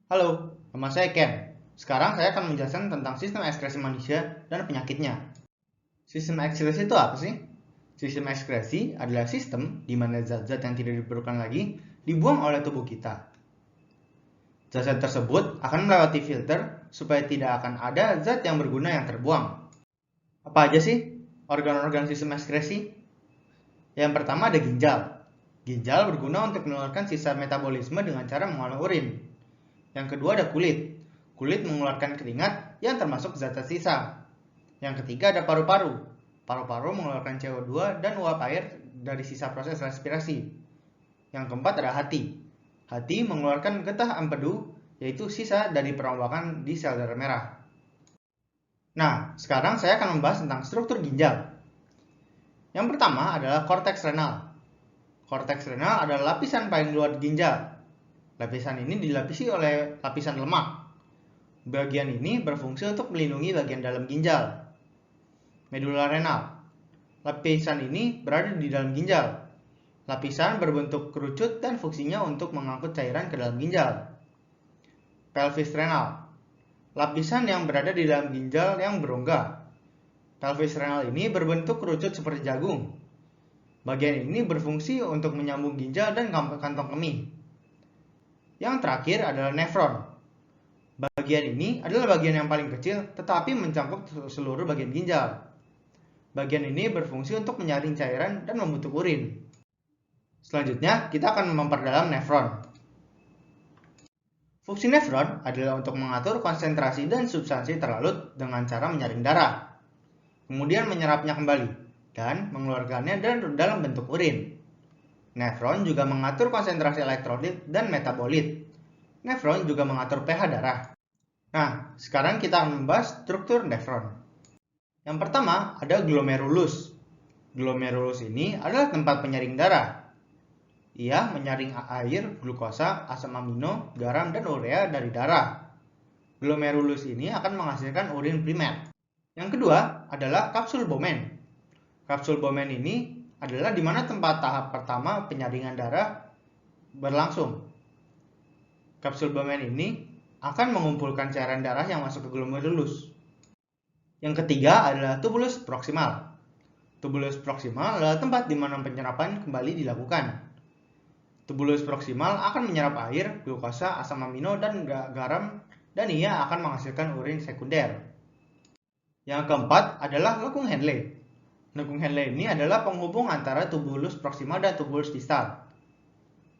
Halo, nama saya Ken. Sekarang saya akan menjelaskan tentang sistem ekskresi manusia dan penyakitnya. Sistem ekskresi itu apa sih? Sistem ekskresi adalah sistem di mana zat-zat yang tidak diperlukan lagi dibuang oleh tubuh kita. Zat-zat tersebut akan melewati filter supaya tidak akan ada zat yang berguna yang terbuang. Apa aja sih organ-organ sistem ekskresi? Yang pertama ada ginjal. Ginjal berguna untuk mengeluarkan sisa metabolisme dengan cara mengolah urin. Yang kedua ada kulit. Kulit mengeluarkan keringat yang termasuk zat-zat sisa. Yang ketiga ada paru-paru. Paru-paru mengeluarkan CO2 dan uap air dari sisa proses respirasi. Yang keempat ada hati. Hati mengeluarkan getah empedu, yaitu sisa dari perombakan di sel darah merah. Nah, sekarang saya akan membahas tentang struktur ginjal. Yang pertama adalah korteks renal. Korteks renal adalah lapisan paling luar ginjal. Lapisan ini dilapisi oleh lapisan lemak. Bagian ini berfungsi untuk melindungi bagian dalam ginjal. Medula renal. Lapisan ini berada di dalam ginjal. Lapisan berbentuk kerucut dan fungsinya untuk mengangkut cairan ke dalam ginjal. Pelvis renal. Lapisan yang berada di dalam ginjal yang berongga. Pelvis renal ini berbentuk kerucut seperti jagung. Bagian ini berfungsi untuk menyambung ginjal dan kantong kemih. Yang terakhir adalah nefron. Bagian ini adalah bagian yang paling kecil tetapi mencakup seluruh bagian ginjal. Bagian ini berfungsi untuk menyaring cairan dan membentuk urin. Selanjutnya, kita akan memperdalam nefron. Fungsi nefron adalah untuk mengatur konsentrasi dan substansi terlarut dengan cara menyaring darah, kemudian menyerapnya kembali, dan mengeluarkannya dalam bentuk urin. Nefron juga mengatur konsentrasi elektrolit dan metabolit. Nefron juga mengatur pH darah. Nah, sekarang kita akan membahas struktur nefron. Yang pertama ada glomerulus. Glomerulus ini adalah tempat penyaring darah. Ia menyaring air, glukosa, asam amino, garam, dan urea dari darah. Glomerulus ini akan menghasilkan urin primer. Yang kedua adalah kapsul Bowman. Kapsul Bowman ini adalah di mana tempat tahap pertama penyaringan darah berlangsung. Kapsul Bowman ini akan mengumpulkan cairan darah yang masuk ke glomerulus. Yang ketiga adalah tubulus proksimal. Tubulus proksimal adalah tempat di mana penyerapan kembali dilakukan. Tubulus proksimal akan menyerap air, glukosa, asam amino, dan garam, dan ia akan menghasilkan urin sekunder. Yang keempat adalah lekung Henle. Lekung Henle ini adalah penghubung antara tubulus proksimal dan tubulus distal.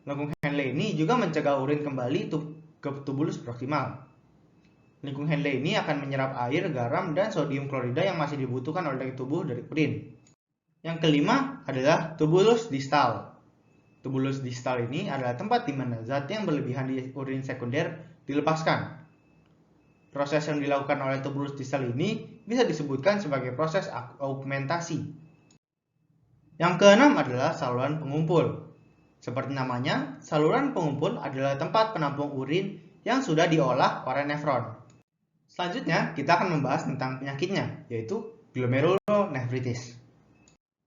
Lekung Henle ini juga mencegah urin kembali ke tubulus proksimal. Lekung Henle ini akan menyerap air, garam, dan sodium klorida yang masih dibutuhkan oleh tubuh dari urin. Yang kelima adalah tubulus distal. Tubulus distal ini adalah tempat di mana zat yang berlebihan di urin sekunder dilepaskan. Proses yang dilakukan oleh tubulus distal ini bisa disebutkan sebagai proses augmentasi. Yang keenam adalah saluran pengumpul. Seperti namanya, saluran pengumpul adalah tempat penampung urin yang sudah diolah oleh nefron. Selanjutnya, kita akan membahas tentang penyakitnya, yaitu glomerulonefritis.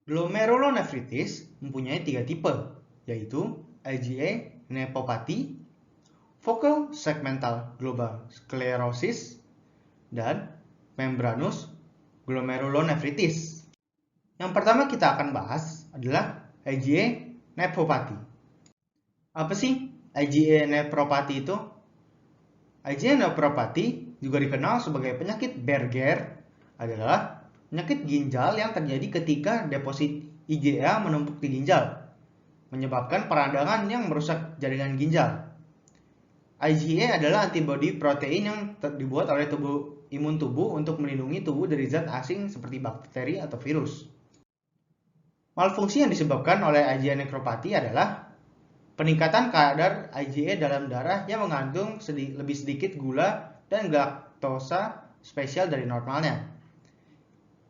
Glomerulonefritis mempunyai 3 tipe, yaitu IgA nephropathy, focal segmental glomerulosclerosis, dan membranous glomerulonefritis. Yang pertama kita akan bahas adalah IgA nephropathy. Apa sih IgA nephropathy itu? IgA nephropathy juga dikenal sebagai penyakit Berger, adalah penyakit ginjal yang terjadi ketika deposit IgA menumpuk di ginjal, menyebabkan peradangan yang merusak jaringan ginjal. IgA adalah antibodi protein yang dibuat oleh imun tubuh untuk melindungi tubuh dari zat asing seperti bakteri atau virus. Malfungsi yang disebabkan oleh IgA nephropathy adalah peningkatan kadar IgA dalam darah yang mengandung lebih sedikit gula dan galaktosa spesial dari normalnya.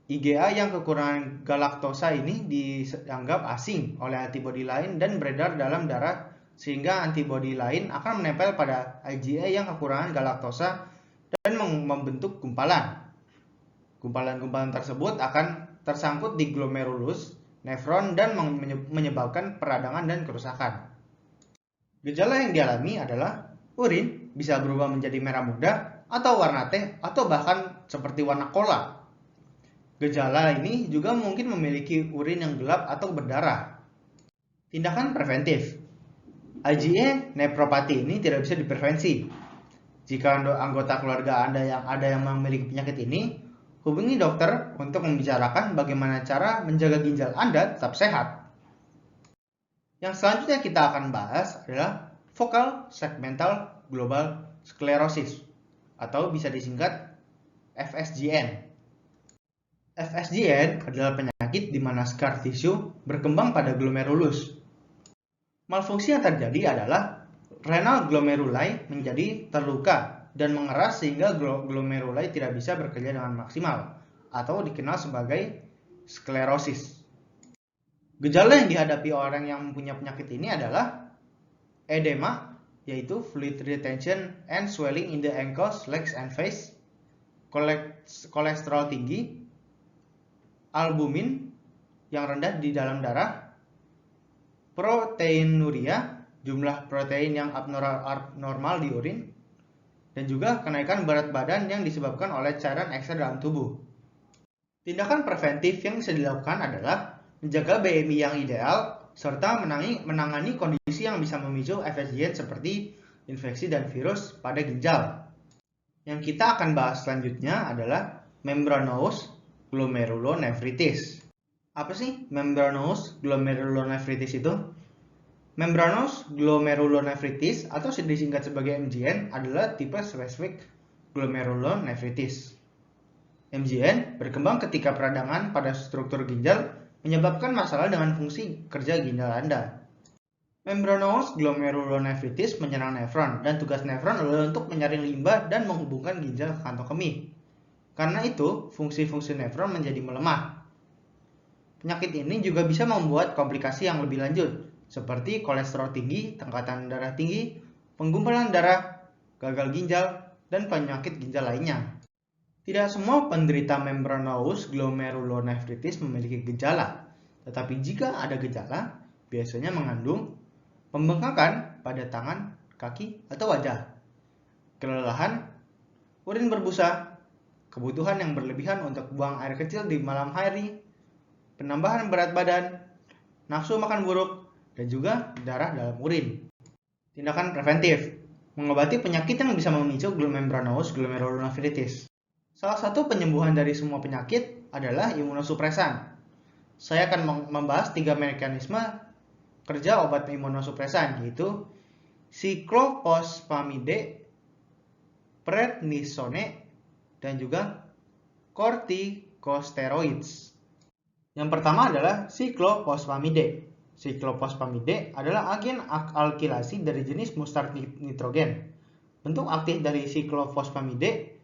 IgA yang kekurangan galaktosa ini dianggap asing oleh antibodi lain dan beredar dalam darah sehingga antibodi lain akan menempel pada IgA yang kekurangan galaktosa dan membentuk gumpalan. Gumpalan-gumpalan tersebut akan tersangkut di glomerulus, nefron, dan menyebabkan peradangan dan kerusakan. Gejala yang dialami adalah Urin bisa berubah menjadi merah muda atau warna teh atau bahkan seperti warna cola. Gejala ini juga mungkin memiliki urin yang gelap atau berdarah. Tindakan preventif. IgA nephropathy ini tidak bisa diprevensi. Jika anggota keluarga Anda yang memiliki penyakit ini, hubungi dokter untuk membicarakan bagaimana cara menjaga ginjal Anda tetap sehat. Yang selanjutnya kita akan bahas adalah Focal Segmental Global Sclerosis atau bisa disingkat FSGN. FSGN adalah penyakit di mana scar tissue berkembang pada glomerulus. Malfungsi yang terjadi adalah renal glomeruli menjadi terluka dan mengeras sehingga glomeruli tidak bisa bekerja dengan maksimal atau dikenal sebagai sklerosis. Gejala yang dihadapi orang yang mempunyai penyakit ini adalah edema, yaitu fluid retention and swelling in the ankles, legs, and face, kolesterol tinggi, albumin yang rendah di dalam darah, proteinuria, jumlah protein yang abnormal di urin, dan juga kenaikan berat badan yang disebabkan oleh cairan ekstra dalam tubuh. Tindakan preventif yang bisa dilakukan adalah menjaga BMI yang ideal, serta menangani kondisi yang bisa memicu FSGN seperti infeksi dan virus pada ginjal. Yang kita akan bahas selanjutnya adalah membranous glomerulonefritis. Apa sih membranous glomerulonefritis itu? Membranous glomerulonefritis atau disingkat sebagai MGN adalah tipe spesifik glomerulonefritis. MGN berkembang ketika peradangan pada struktur ginjal menyebabkan masalah dengan fungsi kerja ginjal Anda. Membranous glomerulonefritis menyerang nefron, dan tugas nefron adalah untuk menyaring limbah dan menghubungkan ginjal ke kantong kemih. Karena itu, fungsi-fungsi nefron menjadi melemah. Penyakit ini juga bisa membuat komplikasi yang lebih lanjut, seperti kolesterol tinggi, tekanan darah tinggi, penggumpalan darah, gagal ginjal, dan penyakit ginjal lainnya. Tidak semua penderita membranous glomerulonefritis memiliki gejala, tetapi jika ada gejala, biasanya mengandung pembengkakan pada tangan, kaki, atau wajah, kelelahan, urin berbusa, kebutuhan yang berlebihan untuk buang air kecil di malam hari, penambahan berat badan, nafsu makan buruk, dan juga darah dalam urin. Tindakan preventif, mengobati penyakit yang bisa memicu membranous glomerulonefritis. Salah satu penyembuhan dari semua penyakit adalah imunosupresan. Saya akan membahas 3 mekanisme kerja obat imunosupresan, yaitu cyclophosphamide, prednisone, dan juga corticosteroids. Yang pertama adalah cyclophosphamide. Cyclophosphamide adalah agen alkilasi dari jenis mustard nitrogen. Bentuk aktif dari cyclophosphamide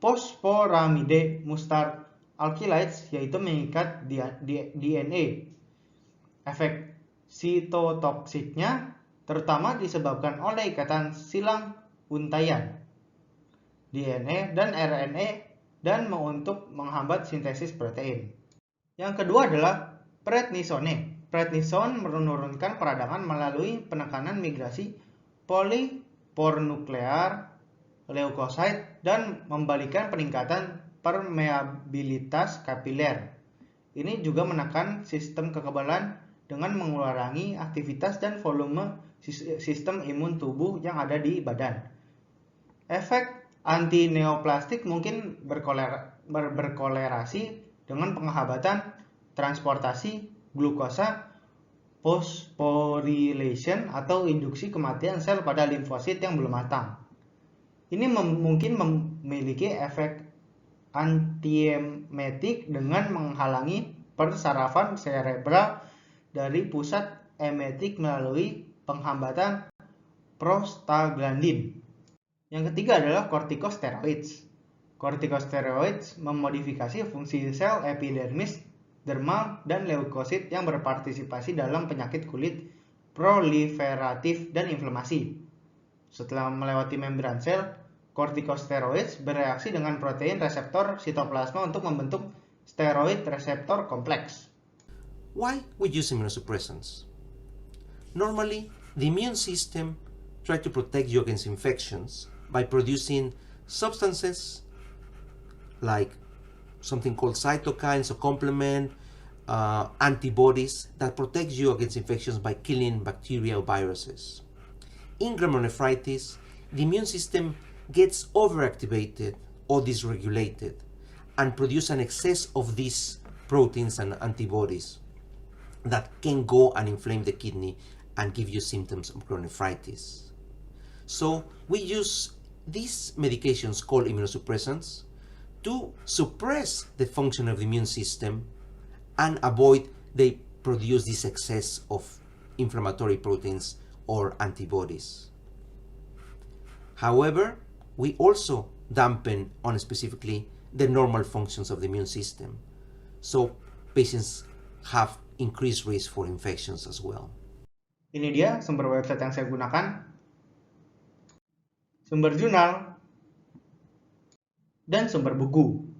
fosforamide mustard alkylates, yaitu mengikat DNA. Efek sitotoksiknya terutama disebabkan oleh ikatan silang untaian DNA dan RNA dan untuk menghambat sintesis protein. Yang kedua adalah prednisone. Prednisone menurunkan peradangan melalui penekanan migrasi polipornuklear leukosit dan membalikan peningkatan permeabilitas kapiler. Ini juga menekan sistem kekebalan dengan mengurangi aktivitas dan volume sistem imun tubuh yang ada di badan. Efek antineoplastik mungkin berkolerasi dengan penghambat transportasi glukosa phosphorylation atau induksi kematian sel pada limfosit yang belum matang. Ini mungkin memiliki efek antiemetik dengan menghalangi persarafan serebral dari pusat emetik melalui penghambatan prostaglandin. Yang ketiga adalah corticosteroids. Corticosteroids memodifikasi fungsi sel epidermis, dermal, dan leukosit yang berpartisipasi dalam penyakit kulit proliferatif dan inflamasi. Setelah melewati membran sel, corticosteroids bereaksi dengan protein reseptor sitoplasma untuk membentuk steroid reseptor kompleks. Why we use immunosuppressants? Normally, the immune system try to protect you against infections by producing substances like something called cytokines or complement antibodies that protect you against infections by killing bacteria or viruses. In glomerulonephritis, the immune system gets overactivated or dysregulated and produce an excess of these proteins and antibodies that can go and inflame the kidney and give you symptoms of glomerulonephritis. So we use these medications called immunosuppressants to suppress the function of the immune system and avoid they produce this excess of inflammatory proteins or antibodies. However, we also dampen on specifically the normal functions of the immune system. So patients have increased risk for infections as well. Ini dia sumber website yang saya gunakan, sumber jurnal, dan sumber buku.